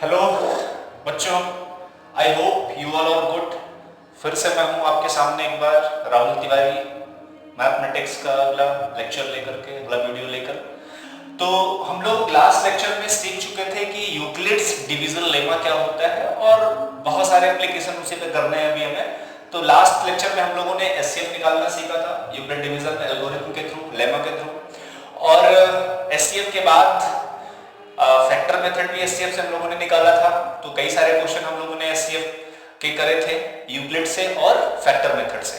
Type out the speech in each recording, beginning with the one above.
Hello बच्चों, I hope you all are good. फिर से मैं हूं आपके सामने एक बार, राहुल तिवारी, मैथमेटिक्स का अगला लेक्चर लेकर के, अगला वीडियो लेकर। तो हम लोग लास्ट लेक्चर में सीख चुके थे कि यूक्लिड्स डिवीजन लेमा क्या होता है और बहुत सारे एप्लीकेशन उसी पे करने हैं अभी हमें। तो लास्ट लेक्चर में हम लोगों ने एचसीएफ निकालना सीखा था यूक्लिड डिवीजन एल्गोरिथम के थ्रू, लेमा के थ्रू। और एचसीएफ के बाद फैक्टर मेथड भी एचसीएफ से हम लोगों ने निकाला था। तो कई सारे क्वेश्चन हम लोगों ने एचसीएफ के करे थे यूक्लिड से और फैक्टर मेथड से।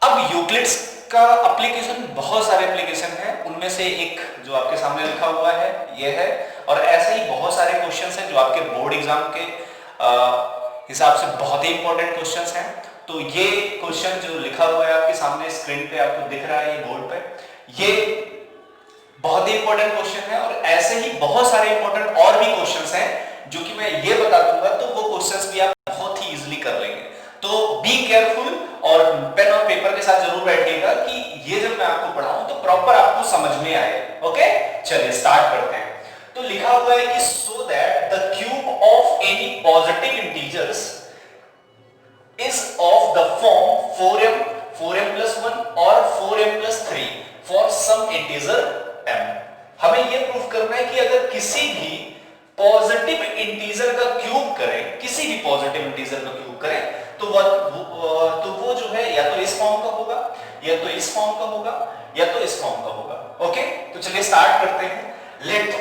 अब यूक्लिड्स का एप्लीकेशन, बहुत सारे एप्लीकेशन हैं, उनमें से एक जो आपके सामने लिखा हुआ है ये है। और ऐसे ही बहुत सारे क्वेश्चंस हैं जो आपके बोर्ड एग्जाम के हिसाब से बहुत ही इंपॉर्टेंट क्वेश्चंस हैं। तो ये क्वेश्चन जो लिखा हुआ है आपके सामने स्क्रीन पे आपको दिख रहा है ये बोर्ड पे, ये बहुत ही इंपॉर्टेंट क्वेश्चन है। और ऐसे ही बहुत सारे इंपॉर्टेंट और भी क्वेश्चंस हैं जो कि मैं ये बता दूंगा, तो वो क्वेश्चंस भी आप बहुत ही इजीली कर लेंगे। तो बी केयरफुल और पेन और पेपर के साथ जरूर बैठिएगा कि ये जब मैं आपको पढ़ाऊं तो प्रॉपर आपको समझ में आए। ओके, चलिए स्टार्ट करते हैं। तो लिखा हुआ है कि so that the cube of any positive integers is of the form 4m 4m+1 or 4m+3 for some integer m। हमें यह प्रूफ करना है कि अगर किसी भी पॉजिटिव इंटीजर का क्यूब करें, किसी भी पॉजिटिव इंटीजर का क्यूब करें तो वो जो है या तो इस फॉर्म का होगा, या तो इस फॉर्म का होगा, या तो इस फॉर्म का होगा। ओके, तो चलिए स्टार्ट करते हैं। Let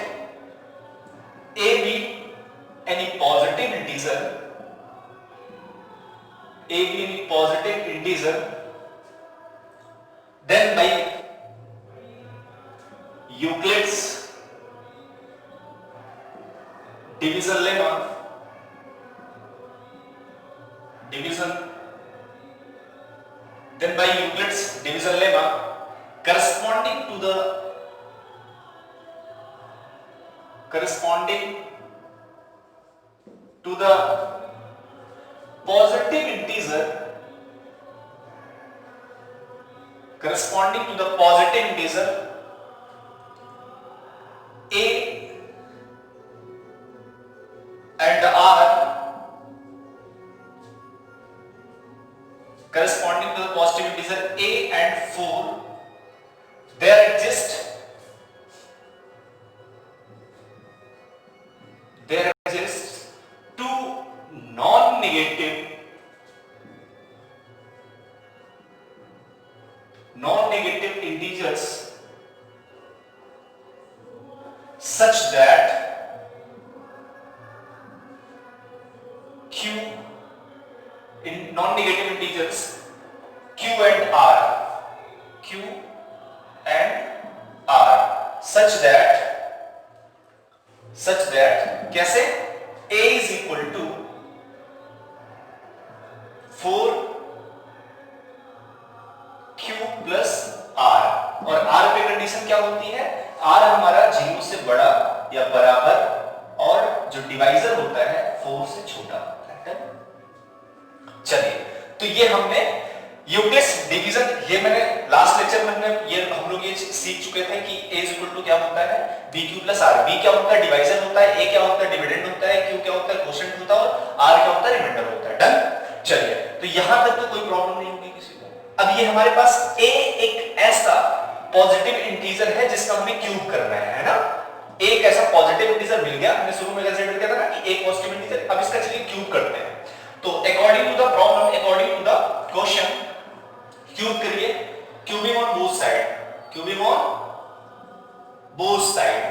a be any positive integer, a be any positive integer, then by Euclid's division lemma, then by Euclid's division lemma corresponding to the positive integer, a and r corresponding to the positive integer a and 4, there exist two non-negative integers such that non-negative integers q and r, such that कैसे a is equal to 4q plus r। और r पे condition क्या होती है? r हमारा 0 से बड़ा या बराबर और जो डिवाइजर होता है 4 से छोटा होता है। चलिए, तो ये हमने यूक्लिड्स डिवीजन, ये मैंने लास्ट लेक्चर में हम लोग ये सीख चुके थे कि a इज इक्वल टू क्या होता है, bq plus r। b क्या होता है? डिवाइजर होता है। a क्या होता है? डिविडेंड होता है। q क्या होता है? क्वोशिएंट होता है। और r क्या होता है? रिमाइंडर होता है। डन। चलिए, तो यहां तक तो कोई प्रॉब्लम नहीं होगी किसी को। अब ये हमारे पास a एक ऐसा पॉजिटिव इंटीजर है जिसका हमें क्यूब करना है ना। एक ऐसा पॉजिटिव इंटीजर मिल गया, हमने शुरू में कंसीडर किया था ना कि एक पॉजिटिव इंटीजर। अब इसका चलिए क्यूब करते हैं। तो according to the problem, according to the question, cube करिए। क्यूबिंग ऑन बोथ साइड,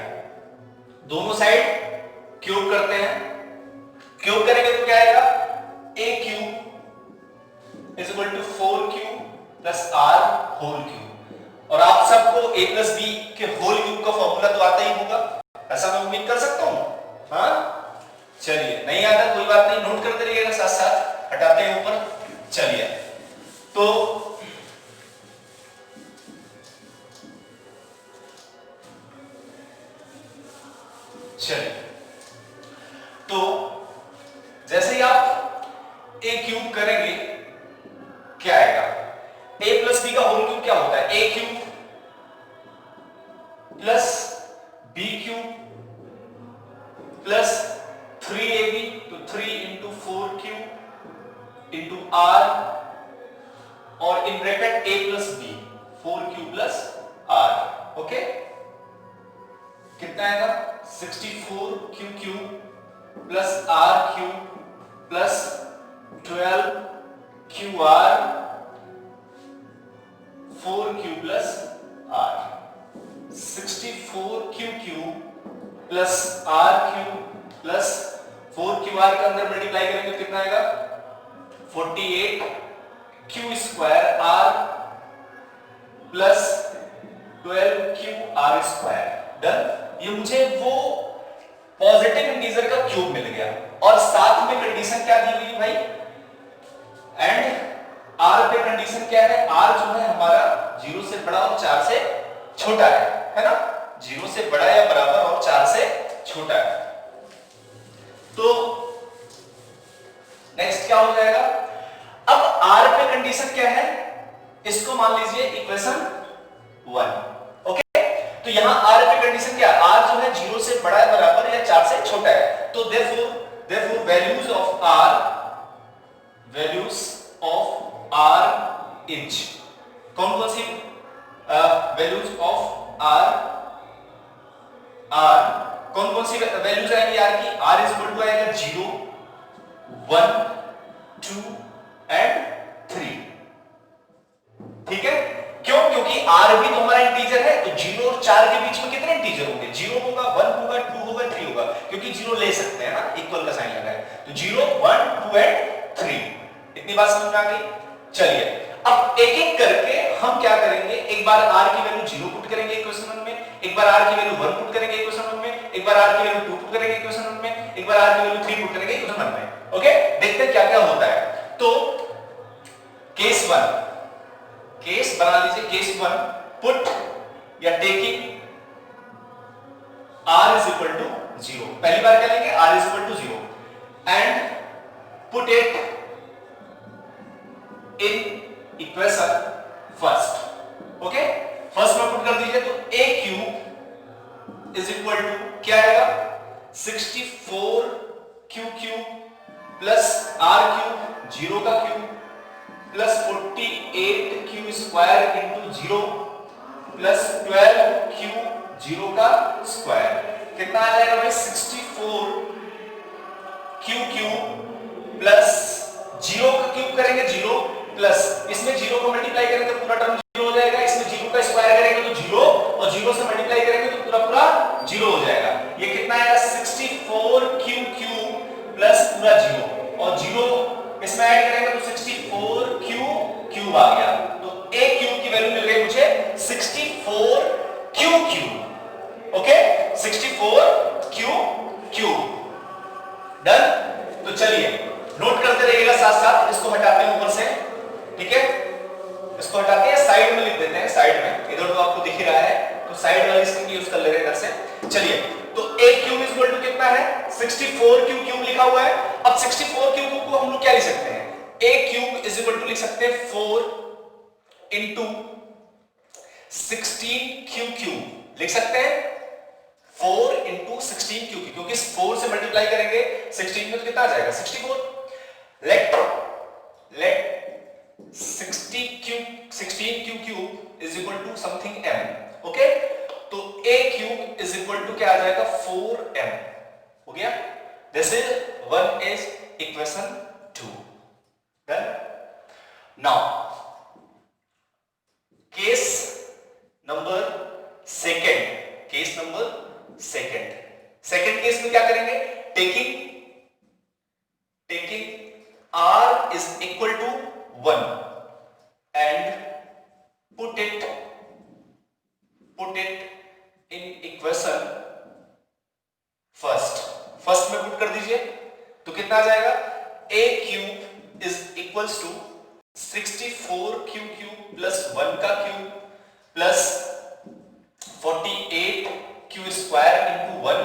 दोनों साइड क्यूब करते हैं। क्यूब करेंगे तो क्या आएगा? a cube is equal to 4q plus r whole cube. और आप सबको a प्लस b के होल क्यूब का फॉर्मूला तो आता ही होगा, ऐसा मैं उम्मीद कर सकता हूं। हाँ, चलिए, नहीं आता कोई बात नहीं, नोट करते रहिएगा साथ साथ, हटाते हैं ऊपर। चलिए, तो जैसे ही आप a क्यूब करेंगे क्या आएगा? a प्लस b का होल क्यूब क्या होता है? a cube plus b cube plus 3 in bracket a प्लस B 4q plus r। Okay, कितना आएगा 64q plus rq plus 12qr 4q plus r। 64q plus rq plus 4qr के अंदर multiply करेंगे तो कितना आएगा 48q square r plus 12qr square. Done. ये मुझे वो पॉजिटिव इंटीजर का क्यूब मिल गया और साथ में कंडीशन क्या दी हुई भाई, एंड r पे कंडीशन क्या है, r जो है हमारा 0 से बड़ा और 4 से छोटा है ना, 0 से बड़ा या बराबर और 4 से छोटा है। तो नेक्स्ट क्या हो जाएगा, अब r पे कंडीशन क्या है, इसको मान लीजिए इक्वेशन 1। ओके, तो यहां r पे कंडीशन क्या है, r जो है 0 से बड़ा है बराबर या 4 से छोटा है, तो therefore values of r inch, कौन कौन सी वैल्यूज ऑफ r कौन कौन सी वैल्यूज आएंगी r की, r इज इक्वल टू आएगा 0 1 2 एंड 3। ठीक है, क्यों, क्योंकि r भी तो हमारा इंटीजर है, तो 0 और 4 के बीच में कितने इंटीजर होंगे, 0 होगा 1 होगा 2 होगा 3 होगा, क्योंकि 0 ले सकते हैं ना, इक्वल का साइन लगा है, तो 0 1 2 एंड 3। इतनी बात समझ में आ गई। चलिए अब एक एक करके हम क्या करेंगे, एक बार r की वैल्यू 0 पुट करेंगे इक्वेशन 1 में, एक बार r की वैल्यू 1 पुट करेंगे इक्वेशन 1 में, एक बार r की वैल्यू 2 पुट करेंगे इक्वेशन 1 में, एक बार r की वैल्यू 3 पुट करेंगे इक्वेशन 1 में। ओके, देखते हैं क्या क्या होता है। तो केस 1, केस बना लीजिए, केस 1 पुट या taking r is equal to 0, पहली बार क्या लेंगे r is equal to 0 and put it in equation first. Okay, first में पुट कर दीजिए, तो a cube is equal to क्या आएगा 64q cube plus r cube 0 का cube plus 48q square into 0 plus 12q 0 का स्क्वायर, कितना आ जाएगा भाई 64q क्यूब प्लस 0 का क्यूब करेंगे 0 प्लस इसमें 0 को मल्टीप्लाई करेंगे तो पूरा टर्म 0 हो जाएगा, इसमें 0 का स्क्वायर करेंगे तो 0 और 0 से मल्टीप्लाई करेंगे तो पूरा पूरा 0 हो जाएगा। ये कितना आएगा 64q क्यूब प्लस पूरा 0 और 0 इसमें ऐड करेंगे तो 64q क्यूब आ गया, तो a क्यूब की वैल्यू मिल गई मुझे 64q cube. Okay, 64q cube. Done. तो चलिए नोट करते रहिएगा साथ साथ, इसको हटाते हैं ऊपर से, ठीक है, इसको हटाते हैं साइड में लिख देते हैं, साइड में, इधर तो आपको दिख ही रहा है तो साइड वाली स्क्रीन यूज कर ले रहे हैं इधर से। चलिए, तो a cube is equal to कितना है 64q क्यूब लिखा हुआ है। अब 64q क्यूब को हम लोग क्या लिख सकते हैं, a cube is equal to लिख सकते हैं 4 इंटू 16q क्यूब लिख सकते हैं, 4 इंटू 16q क्यूब, क्योंकि 4 से मल्टीप्लाई करेंगे 16 में तो कितना आ जाएगा 64। let 16q cube is equal to something m। Okay, तो a cube is equal to क्या आ जाएगा 4m। हो गया, this is 1 is equation 2। Done. Now case number second case में क्या करेंगे, taking r is equal to 1 and put it in equation first में पुट कर दीजिए तो कितना आ जाएगा a cube is equals to 64q cube plus 1 का cube plus 48q square into 1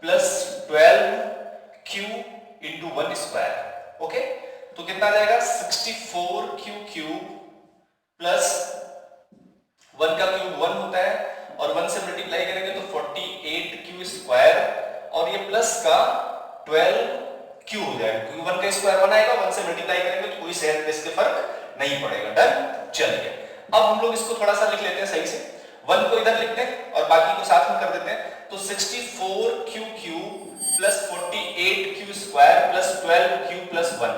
plus 12q into 1 square. Okay, तो कितना आ जाएगा 64q क्यूब प्लस 1 का क्यूब 1 होता है और 1 से मल्टीप्लाई करेंगे तो 48q स्क्वायर और ये प्लस का 12q हो जाएगा, क्योंकि 1 का स्क्वायर 1 आएगा, 1 से मल्टीप्लाई करेंगे तो कोई सेंस इसके फर्क नहीं पड़ेगा। डन। चलिए अब हम लोग इसको थोड़ा सा लिख लेते हैं सही से, 1 को इधर लिखते हैं और बाकी को साथ में कर देते हैं। तो 64QQ plus 48Q square plus 12Q plus 1।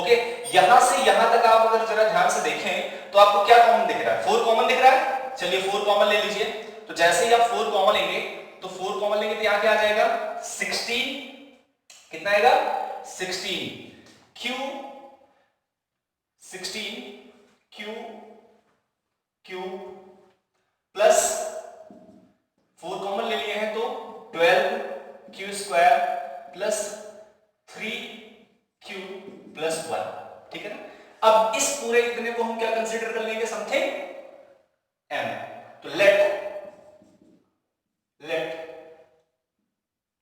Okay, यहां से यहां तक आप अगर जरा ध्यान से देखें तो आपको क्या कॉमन दिख रहा है? 4 कॉमन दिख रहा है। चलिए 4 कॉमन ले लीजिए। तो जैसे ही आप 4 कॉमन लेंगे तो 4 कॉमन लेंगे तो यहां क्या आ जाएगा? 16। कितना आएगा? 16Q 16Q प्लस 4 कॉमन ले लिए हैं तो 12Q square plus 3Q plus 1। ठीक है ना। अब इस पूरे इतने को हम क्या कंसीडर कर लेंगे? Something m। तो लेट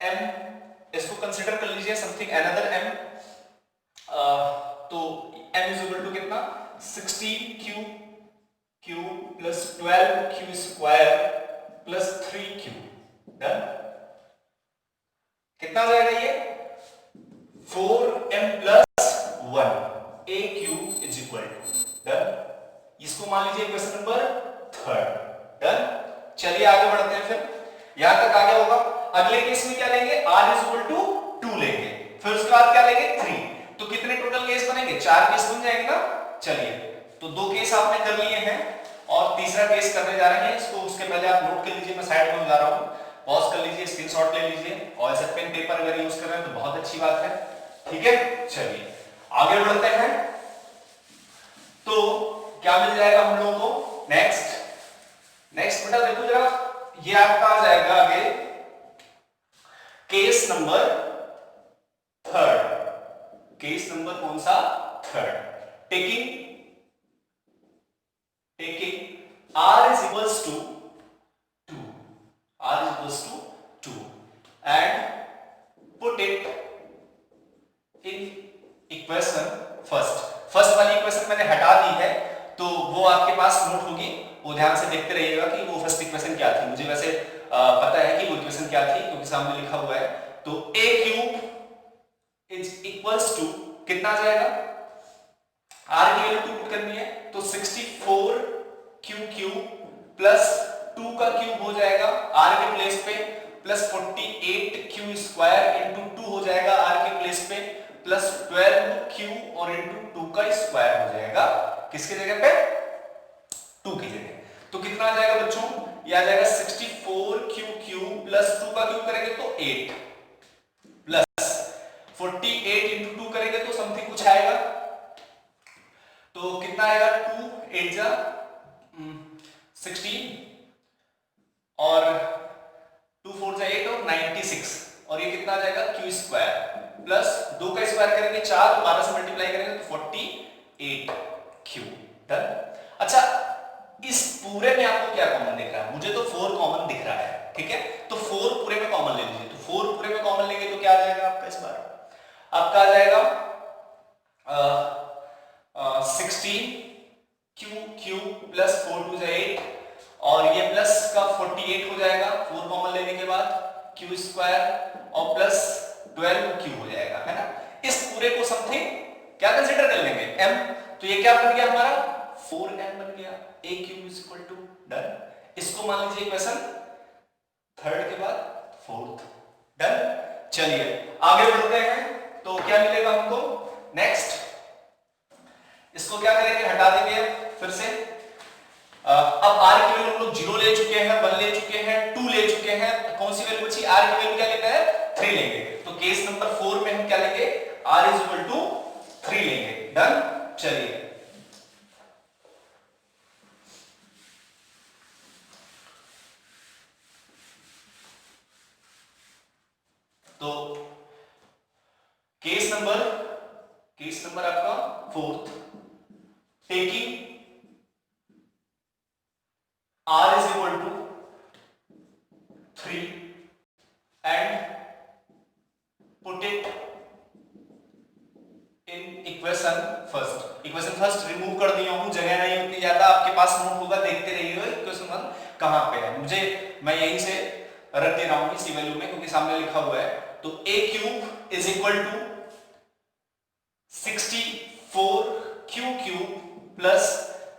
m, इसको कंसीडर कर लीजिए समथिंग अनदर m। तो m इज इक्वल टू कितना? 16Q plus 12Q square plus 3Q। Done. कितना आ जाएगा ये? 4m plus 1 AQ is equal to. Done. इसको मान लीजिए क्वेश्चन नंबर 3। डन। चलिए आगे बढ़ते हैं। फिर यहां तक आ गया होगा। अगले केस में क्या लेंगे? r इज इक्वल टू 2 लेंगे। फिर उसके बाद क्या लेंगे? 3। तो कितने टोटल केस बनेंगे? 4 केस बन जाएंगे ना। चलिए तो 2 केस आपने कर लिए हैं और तीसरा केस करने जा रहे हैं। इसको उसके पहले आप नोट कर लीजिए, मैं साइड में जा रहा हूं, पॉज कर लीजिए, स्क्रीनशॉट ले लीजिए और ऐसे पेन पेपर अगर यूज कर रहे हैं तो बहुत अच्छी बात है। ठीक है, चलिए आगे बढ़ते हैं। तो क्या मिल जाएगा हम लोगों को? नेक्स्ट बेटा देखो जरा, ये आपका आ जाएगा आगे केस नंबर 3। केस नंबर कौन सा? 3। Taking r is equals to 2 and put it in equation first वाली इक्वेशन मैंने हटा दी है तो वो आपके पास नोट होगी, वो ध्यान से देखते रहिएगा कि वो फर्स्ट इक्वेशन क्या थी। मुझे वैसे पता है कि वो इक्वेशन क्या थी क्योंकि सामने लिखा हुआ है। तो a cube is equals to कितना आ जाएगा? r की वैल्यू 2 पुट करनी है तो 64Q क्यूब प्लस 2 का क्यूब हो जाएगा r के प्लेस पे प्लस 48Q स्क्वायर इंटू 2 हो जाएगा r के प्लेस पे प्लस 12Q और इंटू 2 का स्क्वायर हो जाएगा किसके जगह पे? 2 की जगह। तो कितना आ जाएगा बच्चों? ये आ जाएगा 64Q क्यूब प्लस 2 का क्यूब करेंगे तो 8 प्लस 48 इंटू 2 करेंगे तो समथिंग कुछ आएगा। तो कितना आएगा? 2 8 जा 16 और 2 4 जा 8 और 96 और ये कितना आ जाएगा? Q स्क्वायर प्लस 2 का स्क्वायर करेंगे 4 तो 12 से मल्टीप्लाई करेंगे तो 48Q। डन। अच्छा इस पूरे में आपको क्या कॉमन दिख रहा है? मुझे तो 4 कॉमन दिख रहा है। ठीक है, तो 4 पूरे में कॉमन ले लीजिए। तो 4 पूरे में कॉमन लेंगे तो क्या आ जाएगा आपका? इस बार आपका आ जाएगा 16Q क्यूब प्लस 4 2 जा 8 और ये प्लस का 48 हो जाएगा 4 कॉमन लेने के बाद Q स्क्वायर और प्लस 12Q हो जाएगा, है ना। इस पूरे को समथिंग क्या कंसीडर कर लेंगे? m। तो ये क्या बन गया हमारा? 4m बन गया। a cube is equal to. Done. इसको मान लीजिए इक्वेशन 3 के बाद 4th। डन। चलिए आगे बढ़ते हैं। तो क्या मिलेगा हमको? नेक्स्ट इसको क्या करेंगे? हटा देंगे फिर से। अब r की वैल्यू हम लोग 0 ले चुके हैं, 1 ले चुके हैं, 2 ले चुके हैं। कौन सी वैल्यू बची? r की वैल्यू क्या लेना है? 3 लेंगे। तो केस नंबर 4 में हम क्या लेंगे? r इज इक्वल टू 3 लेंगे। डन। चलिए तो केस नंबर आपका 4th taking r is equal to 3 and put it in equation first remove कर दिया हूं, जगह नहीं उतनी ज्यादा आपके पास नोट होगा, देखते रहिएगा इक्वेशन 1 कहां पे है। मैं यहीं से रख दे रहा हूं इसी वैल्यू में क्योंकि सामने लिखा हुआ है। तो a cube is equal to 64Q cube plus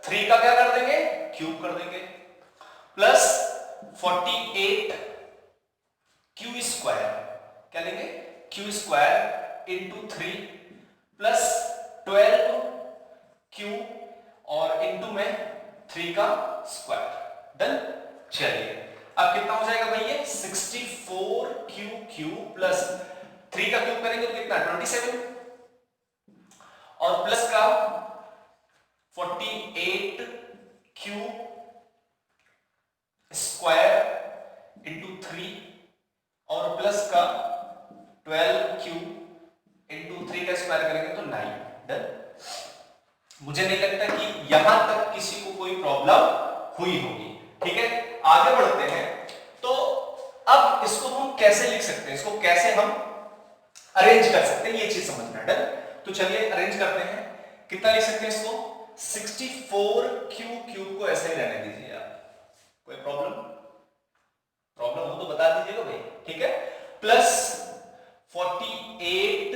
3 का क्या कर देंगे, क्यूब कर देंगे, प्लस 48 क्यू स्क्वायर, क्या लेंगे, Q square into 3 plus 12 Q और इंटू में 3 का स्क्वायर। डन। चलिए अब कितना हो जाएगा भाई, ये 64 क्यू क्यूब प्लस 3 का क्यूब करेंगे तो कितना 27 और प्लस का 48 क्यू स्क्वायर इंटू 3 और प्लस का 12 क्यू इंटू 3 का स्क्वायर करेंगे तो 9। डन। मुझे नहीं लगता कि यहां तक किसी को कोई प्रॉब्लम हुई होगी। ठीक है, आगे बढ़ते हैं। तो अब इसको हम कैसे लिख सकते हैं, इसको कैसे हम अरेंज कर सकते हैं, ये चीज समझना। डन। तो चलिए अरेंज करते हैं। कितना लिख सकते हैं इसको, 64 क्यू क्यूब को ऐसे ही रहने दीजिए आप, कोई प्रॉब्लम हो तो बता दीजिएगा भाई। ठीक है, प्लस 48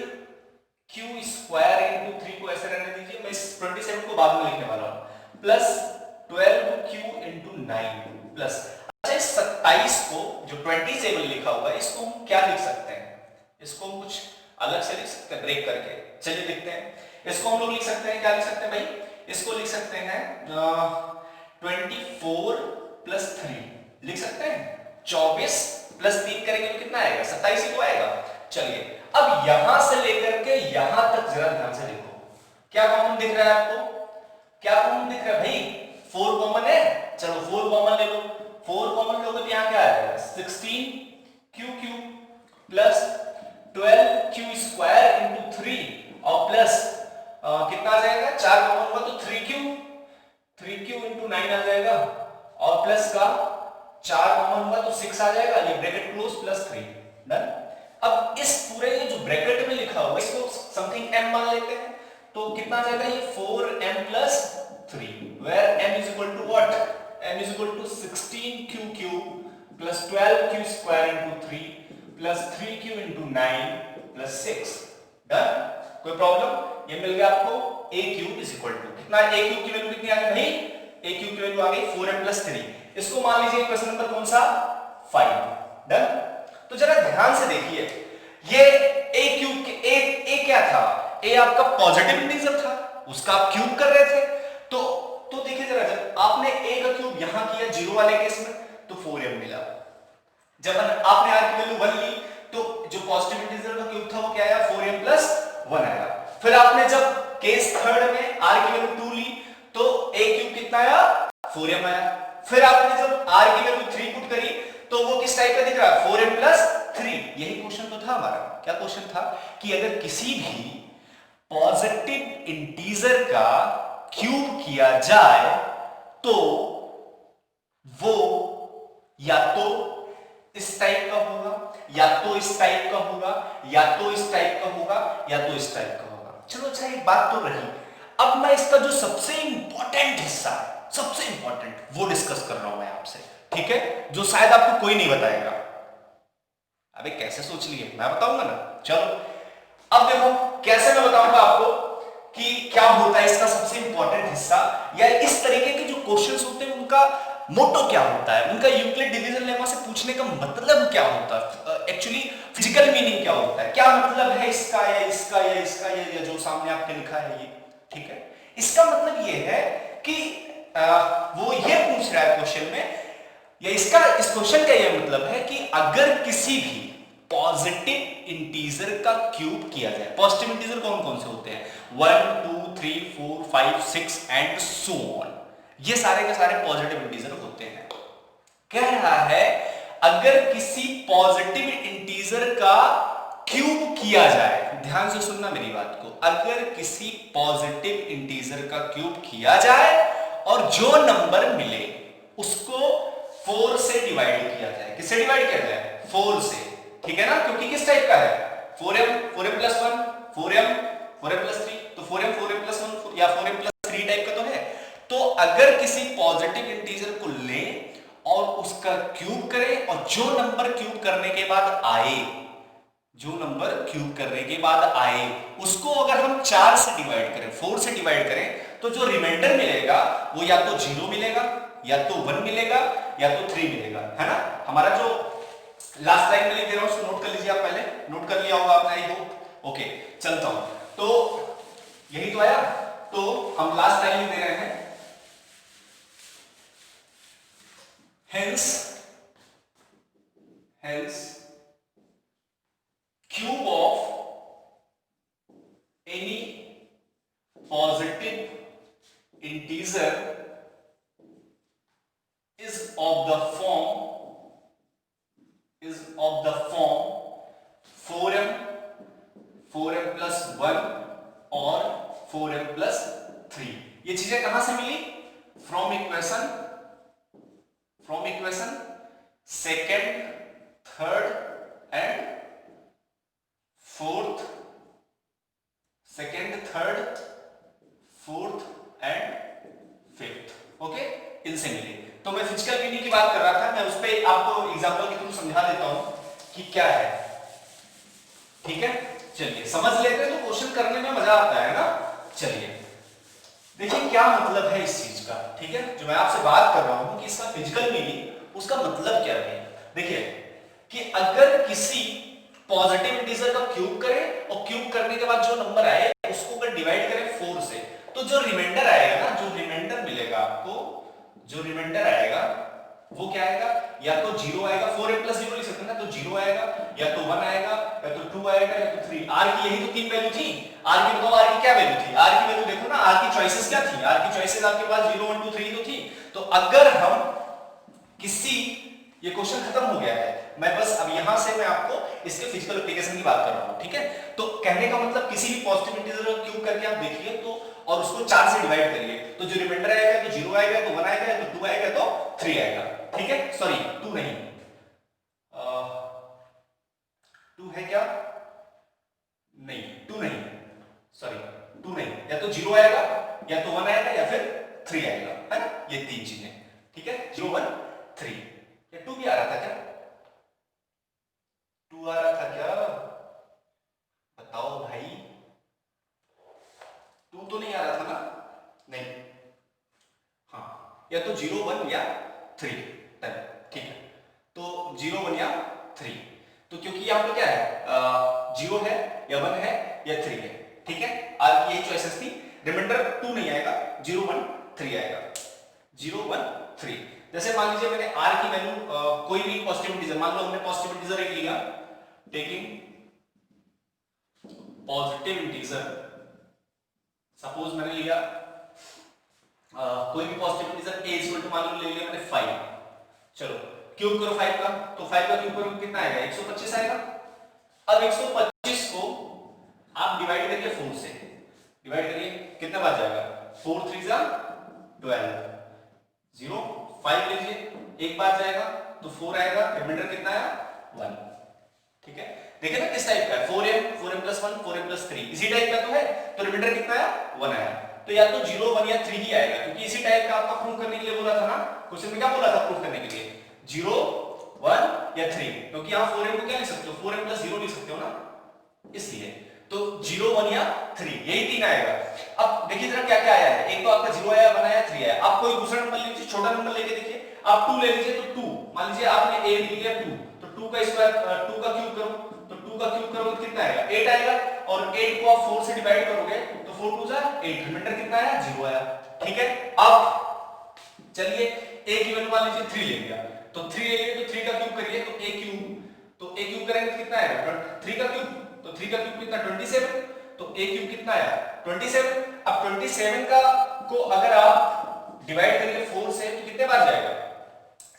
क्यू स्क्वायर इंटू 3 को ऐसे रहने दीजिए, मैं इस 27 को बाद में लिखने वाला हूं, प्लस 12 क्यू इंटू 9 प्लस, अच्छा इस 27 को जो 27 लिखा हुआ है इसको हम क्या लिख सकते हैं, इसको हम कुछ अलग से लिख सकते हैं ब्रेक करके। चलिए लिखते हैं, इसको हम लोग लिख सकते हैं, क्या लिख सकते हैं भाई, इसको लिख सकते हैं 24 प्लस 3 लिख सकते हैं, 24 प्लस 3 करेंगे तो कितना आएगा, 27 ही तो आएगा। चलिए अब यहां से लेकर के यहां तक जरा ध्यान से देखो, क्या कॉमन दिख रहा है आपको, क्या कॉमन दिख रहा है भाई, 4 कॉमन है, चलो 4 कॉमन ले लो, 4 कॉमन लोगे तो यहां क्या आएगा 16 Q cube plus 12 Q square into 3 और प्लस कितना आ जाएगा, 4 कॉमन होगा तो 3 क्यू इंटू 9 आ जाएगा और प्लस का 4 कॉमन होगा तो 6 आ जाएगा, ये ब्रैकेट क्लोज प्लस 3। डन। अब इस पूरे जो ब्रैकेट में लिखा हुआ इसको समथिंग m मान लेते हैं, तो कितना आ जाएगा ये 4m plus 3 where m is equal to what, m is equal to 16q cube plus 12q square into 3 plus 3q into 9 plus 6। Done. कोई प्रॉब्लम, ये मिल गया आपको a cube is equal to कितना, a cube की value कितनी आ गई भाई, a cube की वैल्यू आ गई 4m plus 3। इसको मान लीजिए क्वेश्चन नंबर कौन सा 5। डन। तो जरा ध्यान से देखिए, ये a क्यूब a क्या था, a आपका पॉजिटिव इंटीजर था, उसका आप क्यूब कर रहे थे, तो देखिए जरा, जब आपने a का क्यूब यहां किया 0 वाले केस में तो 4m मिला, जब आपने r की वैल्यू 1 ली तो जो पॉजिटिव इंटीजर का क्यूब था वो क्या आया 4m प्लस 1 आया। फिर आपने जब केस थर्ड में r की वैल्यू 2 ली तो a क्यूब कितना आया 4m आया। फिर आपने जब r की वैल्यू 3 पुट करी तो वो किस टाइप का दिख रहा है 4m प्लस 3। यही क्वेश्चन तो था हमारा, क्या क्वेश्चन था कि अगर किसी भी पॉजिटिव इंटीजर का क्यूब किया जाए तो वो या तो इस टाइप का होगा, या तो इस टाइप का होगा, या तो इस टाइप का होगा, या तो इस टाइप का होगा। चलो अच्छा एक बात तो रही, अब मैं इसका जो सबसे इंपॉर्टेंट हिस्सा है, सबसे इंपॉर्टेंट वो डिस्कस कर रहा हूं मैं आपसे, ठीक है, जो शायद आपको कोई नहीं बताएगा। अबे कैसे सोच लिए, मैं बताऊंगा ना। चलो अब देखो कैसे मैं बताऊंगा आपको कि क्या होता है इसका सबसे इंपॉर्टेंट हिस्सा, या इस तरीके के जो क्वेश्चंस होते हैं उनका मोटो क्या होता है, उनका यूक्लिड डिवीजन लेमा से पूछने का मतलब क्या होता है, एक्चुअली फिजिकल मीनिंग क्या होता है, क्या मतलब है इसका या इसका या इसका या जो सामने आपके लिखा है ये। ठीक है, इसका मतलब ये है कि वो ये पूछ रहा है क्वेश्चन में, या इसका इस क्वेश्चन का ये मतलब है कि अगर किसी भी पॉजिटिव इंटीजर का क्यूब किया जाए, पॉजिटिव इंटीजर कौन कौन से होते हैं 1 2 3 4 5 6 एंड सो ऑन, ये सारे के सारे पॉजिटिव इंटीजर होते हैं। कह रहा है अगर किसी पॉजिटिव इंटीजर का क्यूब किया जाए, ध्यान से सुनना मेरी बात को, अगर किसी पॉजिटिव इंटीजर का क्यूब किया जाए और जो नंबर मिले उसको 4 से डिवाइड किया जाए, किससे डिवाइड किया जाए 4 से, ठीक है ना, क्योंकि किस टाइप का है 4m प्लस 1 4m प्लस 3, तो 4m प्लस 1 या 4m प्लस 3 टाइप का तो है। तो अगर किसी पॉजिटिव इंटीजर को ले और उसका क्यूब करें और जो नंबर क्यूब करने के बाद आए, जो नंबर क्यूब करने के बाद आए उसको अगर हम 4 से डिवाइड करें 4 से डिवाइड करें तो जो रिमाइंडर मिलेगा वो या तो 0 मिलेगा, या तो 1 मिलेगा, या तो 3 मिलेगा, है ना। हमारा जो लास्ट लाइन में लिख दे रहा हूं उसको नोट कर लीजिए आप, पहले नोट कर लिया होगा आपने, आई होप। ओके, चलता हूं। तो यही तो आया, तो हम लास्ट लाइन लिख दे रहे हैं, hence cube of any positive integer is of the form 4m plus 1 और 4m plus 3। ये चीजें कहां से मिली? From equation second, third and fourth, and fifth. Okay, इनसे मिली। तो मैं फिजिकल मीनिंग की बात कर रहा था, मैं उस पर आपको एग्जांपल के थ्रू समझा देता हूं कि क्या है। ठीक है, चलिए समझ लेते हैं तो क्वेश्चन करने में मजा आता है ना। चलिए देखिए क्या मतलब है इस चीज का। ठीक है, जो मैं आपसे बात कर रहा हूं कि इसका फिजिकल मीनिंग, उसका मतलब क्या है। देखिए कि अगर किसी पॉजिटिव इंटीजर का क्यूब करें और क्यूब करने के बाद जो नंबर आए उसको अगर डिवाइड करें 4 से, तो जो रिमाइंडर आएगा ना, जो रिमाइंडर मिलेगा आपको, जो रिमाइंडर आएगा वो क्या आएगा? या तो 0 आएगा, 4m plus 0 लिख सकते हैं ना, तो 0 आएगा, या तो 1 आएगा, या तो 2 आएगा, या तो 3। आर की यही तो 3 वैल्यू थी। आर की बताओ, आर की क्या वैल्यू थी? आर की वैल्यू देखो ना, आर की चॉइसेस क्या थी? आर की चॉइसेस आपके पास 0 1 2 3 तो थी। तो अगर हम किसी, ये क्वेश्चन खत्म हो गया है, मैं बस अब यहां से मैं आपको इसके फिजिकल एप्लीकेशन की बात कर रहा हूं। ठीक है, तो कहने का मतलब किसी भी पॉजिटिव इंटीजर को क्यूब करके आप देखिए तो, और उसको 4 से डिवाइड करिए, तो जो रिमाइंडर आएगा तो 0 आएगा, तो 1 आएगा, तो 2 आएगा, तो 3 आएगा। ठीक है, सॉरी 2 नहीं, 2 है क्या? नहीं, 2 नहीं, सॉरी 2 नहीं, या तो 0 आएगा, या तो 1 आएगा, या फिर 3 आएगा, है ना। ये 3 चीजें। ठीक है, 0 1 3। या 2 भी आ रहा था क्या? 2 आ रहा था क्या? बताओ भाई, 2 तो नहीं आ रहा था ना? नहीं, हाँ, या तो 0 1 या 3। ठीक है, तो 0 1 या 3। तो क्योंकि यहाँ पे क्या है, 0 है, या 1 है, या 3 है। ठीक है, आर की यही चॉइसेस थी। रिमाइंडर 2 नहीं आएगा, 0 1 3 आएगा, 0 1 3। जैसे मान लीजिए मैंने आर की वैल्यू कोई भी पॉजिटिव इंटीजर, मान लो हमने पॉजिटिव इंटीजर एक लिया, टेकिंग पॉजिटिव इंटीजर, सपोज मैंने लिया कोई भी positive integer a equal to, मान लो ले लिया मैंने 5। चलो क्यूब करो 5 का, तो 5 का क्यूब करो कितना आएगा? 125 आएगा। अब 125 को आप डिवाइड करिए 4 से, डिवाइड करिए, कितना बार जाएगा? 4 3 जा 12, 0 5 लीजिए, एक बार जाएगा तो 4 आएगा, रिमाइंडर कितना आया? 1। ठीक है, देखिए ना किस टाइप का है, 4m plus 1 4m plus 3 इसी टाइप का तो है, तो रिमाइंडर कितना आया? 1 आया। तो या तो 0 1 या 3 ही आएगा, क्योंकि इसी टाइप का आपका प्रूफ करने के लिए बोला था ना, क्वेश्चन में क्या बोला था प्रूफ करने के लिए? 0 1 या 3, क्योंकि यहां 4m को क्या लिख सकते हो? 4m plus 0 लिख सकते हो ना, इसलिए। तो 0 1 या 3 यही 3 आएगा। अब देखिए जरा क्या क्या आया है, एक तो आपका 0 आया, 1 आया, 3 आया। आप कोई दूसरा नंबर ले लीजिए, छोटा नंबर लेके देखिए, आप 2 ले लीजिए, तो 2 मान लीजिए आपने a लिख लिया 2, तो 2 का स्क्वायर, 2 का क्यूब करो, तो 2 का क्यूब करोगे तो कितना आएगा? 8 आएगा, और 8 को आप 4 से डिवाइड करोगे तो 4 2 जा 8, रिमाइंडर कितना आया? 0 आया। ठीक है, अब चलिए a की वैल्यू मान लीजिए 3 ले लिया, तो 3 ले लिए, तो 3 का क्यूब करिए, तो a क्यूब, तो a क्यूब करेंगे तो कितना आएगा? 3 का क्यूब, तो 3 का क्यूब कितना? 27, तो a क्यूब कितना आया? 27। अब 27 का को अगर आप डिवाइड करिए 4 से तो कितने बार जाएगा?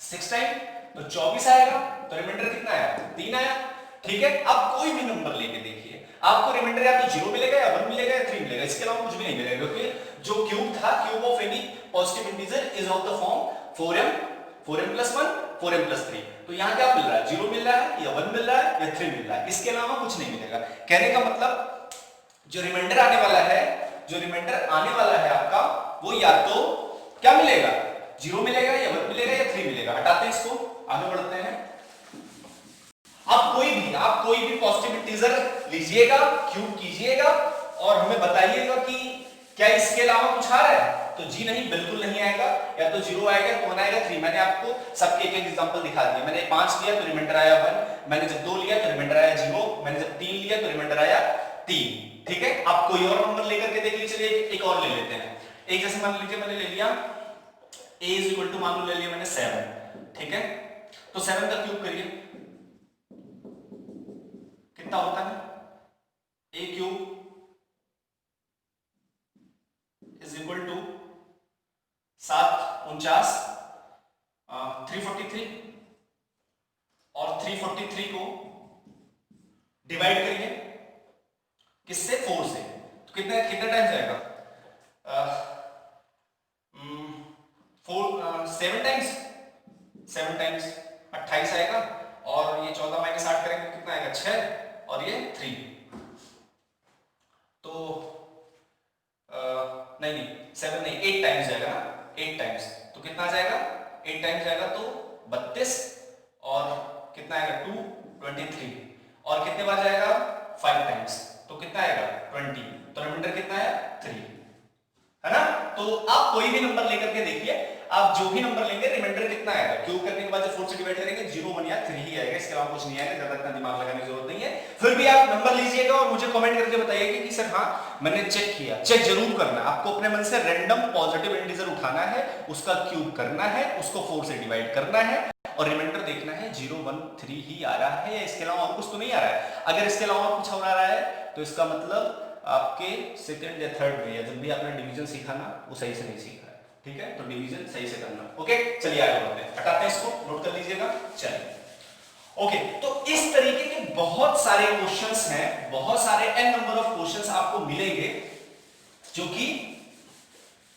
6 टाइम, तो 24 आएगा, तो रिमाइंडर कितना आया? 3 आया। ठीक है, अब कोई भी नंबर लेके देखिए, आपको रिमाइंडर या तो 0 मिलेगा, या 1 मिलेगा, या 3 मिलेगा, इसके अलावा कुछ भी नहीं मिलेगा, क्योंकि जो क्यूब था, cube of any positive integer is of the form 4m plus 1 4m plus 3। तो यहाँ क्या मिल रहा है? 0 मिल रहा है, या 1 मिल रहा है, या 3 मिल रहा है, इसके अलावा कुछ नहीं मिलेगा। कहने का मतलब जो रिमाइंडर आने वाला है, आपका, वो या तो क्या मिलेगा? 0 मिलेगा, या 1 मिलेगा, या 3 मिलेगा। हटाते हैं इसको, आगे बढ़ते हैं। आप कोई भी पॉजिटिव इंटीजर लीजिएगा, क्यूब कीजिएगा, और हमें बताइएगा कि क्या इसके अलावा कुछ आ रहा है। तो जी नहीं, बिल्कुल नहीं आएगा, या तो 0 आएगा तो 1 आएगा 3। मैंने आपको सबके एक एक एग्जांपल दिखा दिए। मैंने 5 लिया तो रिमाइंडर आया 1, मैंने जब 2 लिया तो रिमाइंडर आया 0, मैंने जब 3 लिया तो रिमाइंडर आया 3। ठीक है, आप कोई और नंबर लेकर के देख लीजिए। चलिए एक और ले लेते हैं। एक जैसे मान लीजिए मैंने ले लिया a इज इक्वल टू, मान लो ले लिया मैंने 7। ठीक है, तो 7 का क्यूब करिए, कितना होता है? a cube is equal to 7 49 343, और 343 को डिवाइड करिए किससे? 4 से। तो कितने कितने टाइम्स जाएगा? 7 टाइम्स, 7 टाइम्स 28 आएगा, और ये 14 माइनस 8 करेंगे कितना आएगा? 6, और ये 3। तो नहीं नहीं 7 नहीं 8 टाइम्स जाएगा ना, 8 टाइम्स। तो कितना आ जाएगा? 8 टाइम्स जाएगा तो 32, और कितना आएगा? 2 23, और कितने बार जाएगा? 5 टाइम्स, तो कितना आएगा? 20। तो रिमाइंडर कितना है? 3, है ना? तो आप कोई भी नंबर लेकर के देखिए, आप जो भी नंबर लेंगे रिमाइंडर कितना आएगा? क्यूब करने के बाद जब 4 से डिवाइड करेंगे 0 1 या 3 ही आएगा, इसके अलावा कुछ नहीं आएगा। ज्यादा इतना दिमाग लगाने की जरूरत नहीं है। फिर भी आप नंबर लीजिएगा और मुझे कमेंट करके बताइएगा कि सर हाँ मैंने चेक किया। चेक जरूर करना, आपको अपने मन से रैंडम पॉजिटिव इंटीजर उठाना है, उसका क्यूब करना है, उसको 4 से डिवाइड करना है, और रिमाइंडर देखना है 0 1 3 ही आ रहा है, इसके अलावा और कुछ तो नहीं आ रहा है। अगर इसके अलावा और कुछ हो रहा है तो इसका मतलब आपके सेकंड या थर्ड में, या जब भी आपने डिवीजन सीखा ना, वो सही से नहीं सीखा है। ठीक है, तो डिवीजन सही से करना। ओके, चलिए आगे बढ़ते हैं, हटाते हैं इसको, नोट कर लीजिएगा। चलिए ओके, तो इस तरीके के बहुत सारे क्वेश्चंस हैं, बहुत सारे n नंबर ऑफ क्वेश्चंस आपको मिलेंगे जो कि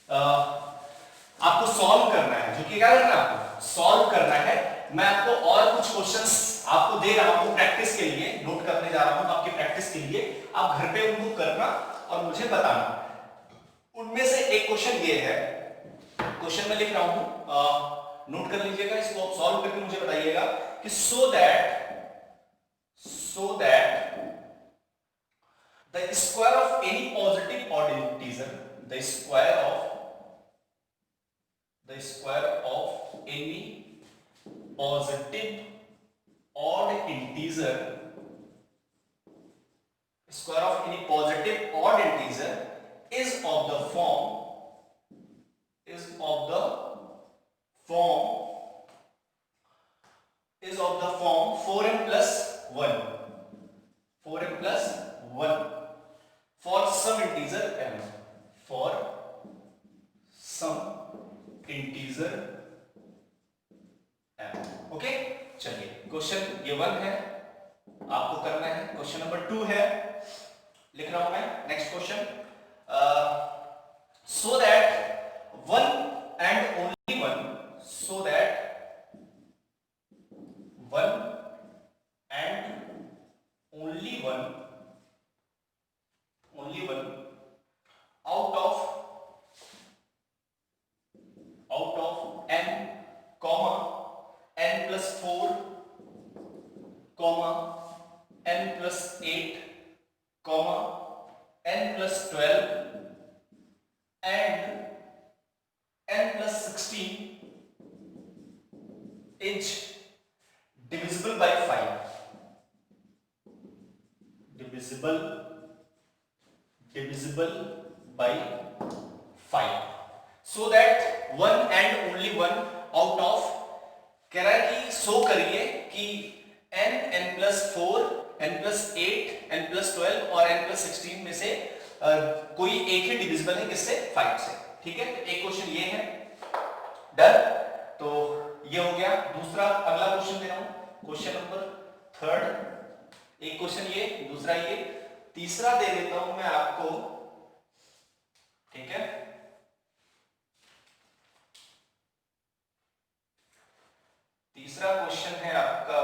आपको सॉल्व करना है, जो कि क्या करना है? आपको सॉल्व करना है। मैं आपको और कुछ क्वेश्चंस आपको दे रहा हूं प्रैक्टिस के लिए, नोट करने जा रहा हूं आपकी प्रैक्टिस के लिए। आप घर पे उनको करना और मुझे बताना। उनमें से एक क्वेश्चन ये है, क्वेश्चन में लिख रहा हूं, नोट कर लीजिएगा, इसको आप सॉल्व करके मुझे बताइएगा कि so that the square of any positive odd integer, the square of any positive odd integer, square of any positive odd integer is of the form 4m plus 1, 4m plus 1 for some integer m, for some integer m। Okay, चलिए question ये 1 है, आपको करना है। Question number 2 है, लिख रहा हूं मैं next question. so that one and only one, so that one and only one out of n comma n plus 4 comma n plus 8 comma n plus 12 and n plus 16 is divisible by 5, divisible by 5, so that one and only one out of, कह रहा है कि show करिए कि n n plus 4 n plus 8 n plus 12 और n plus 16 में से कोई एक ही डिविजिबल है किससे? 5 से। ठीक है, तो एक क्वेश्चन ये है, डन। तो ये हो गया। दूसरा अगला क्वेश्चन दे रहा हूं, क्वेश्चन नंबर 3। एक क्वेश्चन ये, दूसरा ये, तीसरा दे देता हूं मैं आपको। ठीक है, तीसरा क्वेश्चन है आपका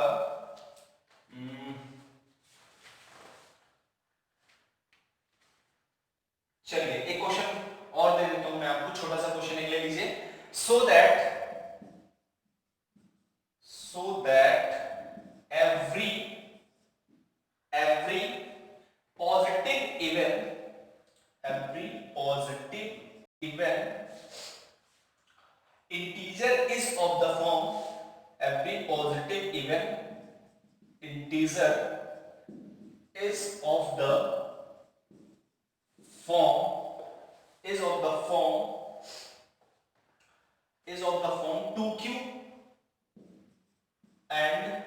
चलिए एक क्वेश्चन और दे देता हूं मैं आपको, छोटा सा क्वेश्चन एक ले लीजिए। so that every positive even integer is of the form, every positive even integer is of the form, is of the form 2q, and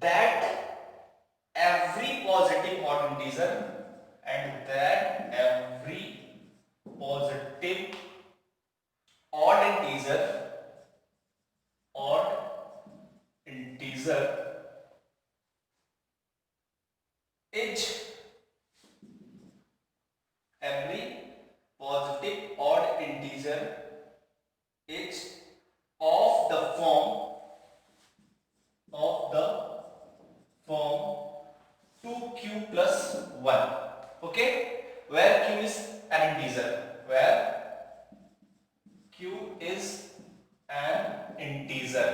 that every positive odd integer, and that every positive odd integer is, every positive odd integer is of the form 2q plus 1. Okay, where q is an integer, where q is an integer.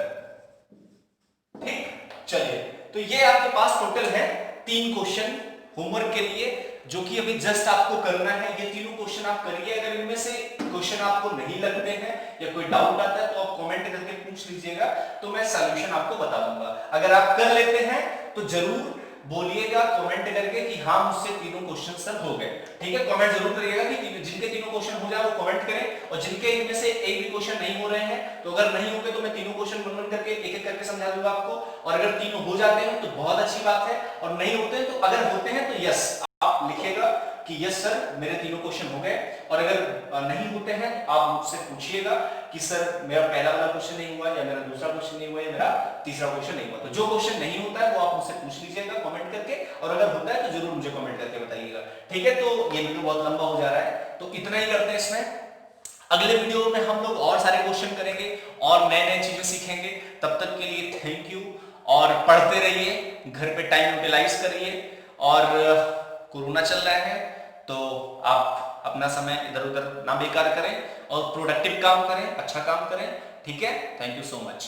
ठीक, चलिए, तो ये आपके पास total है 3 question homework के लिए, जो कि अभी जस्ट आपको करना है। ये तीनों क्वेश्चन आप करिए। अगर इनमें से क्वेश्चन आपको नहीं लगते हैं या कोई डाउट आता है तो आप कमेंट करके पूछ लीजिएगा, तो मैं सॉल्यूशन आपको बता दूंगा। अगर आप कर लेते हैं तो जरूर बोलिएगा कमेंट करके कि हाँ मुझसे तीनों क्वेश्चन सर हो गए। ठीक है, कमेंट जरूर करिएगा कि जिनके तीनों क्वेश्चन हो जाए वो कमेंट करें, और जिनके इनमें से एक भी क्वेश्चन नहीं हो रहे हैं तो अगर नहीं होंगे तो मैं तीनों क्वेश्चन वन करके एक एक करके समझा दूंगा आपको। और अगर तीनों हो जाते हैं तो बहुत अच्छी बात है, और नहीं होते हैं तो अगर होते हैं तो यस आप लिखिएगा कि यस सर मेरे तीनों क्वेश्चन हो गए। और अगर नहीं होते हैं आप मुझसे पूछिएगा कि सर मेरा पहला वाला क्वेश्चन नहीं हुआ, या मेरा दूसरा क्वेश्चन नहीं हुआ, या मेरा तीसरा क्वेश्चन नहीं हुआ। तो जो क्वेश्चन नहीं होता है वो आप मुझसे पूछ लीजिएगा कमेंट करके, और अगर होता है तो जरूर मुझे कमेंट करके बताइएगा। ठीक है, तो ये वीडियो बहुत लंबा हो जा रहा है, तो इतना ही करते हैं इसमें। अगले वीडियो में हम लोग और सारे क्वेश्चन करेंगे और नए नए चीजें सीखेंगे। तब तक के लिए थैंक यू, और पढ़ते रहिए, घर पे टाइम यूटिलाइज करिए। और कोरोना चल रहा है तो आप अपना समय इधर उधर ना बेकार करें और प्रोडक्टिव काम करें, अच्छा काम करें। ठीक है, थैंक यू सो मच।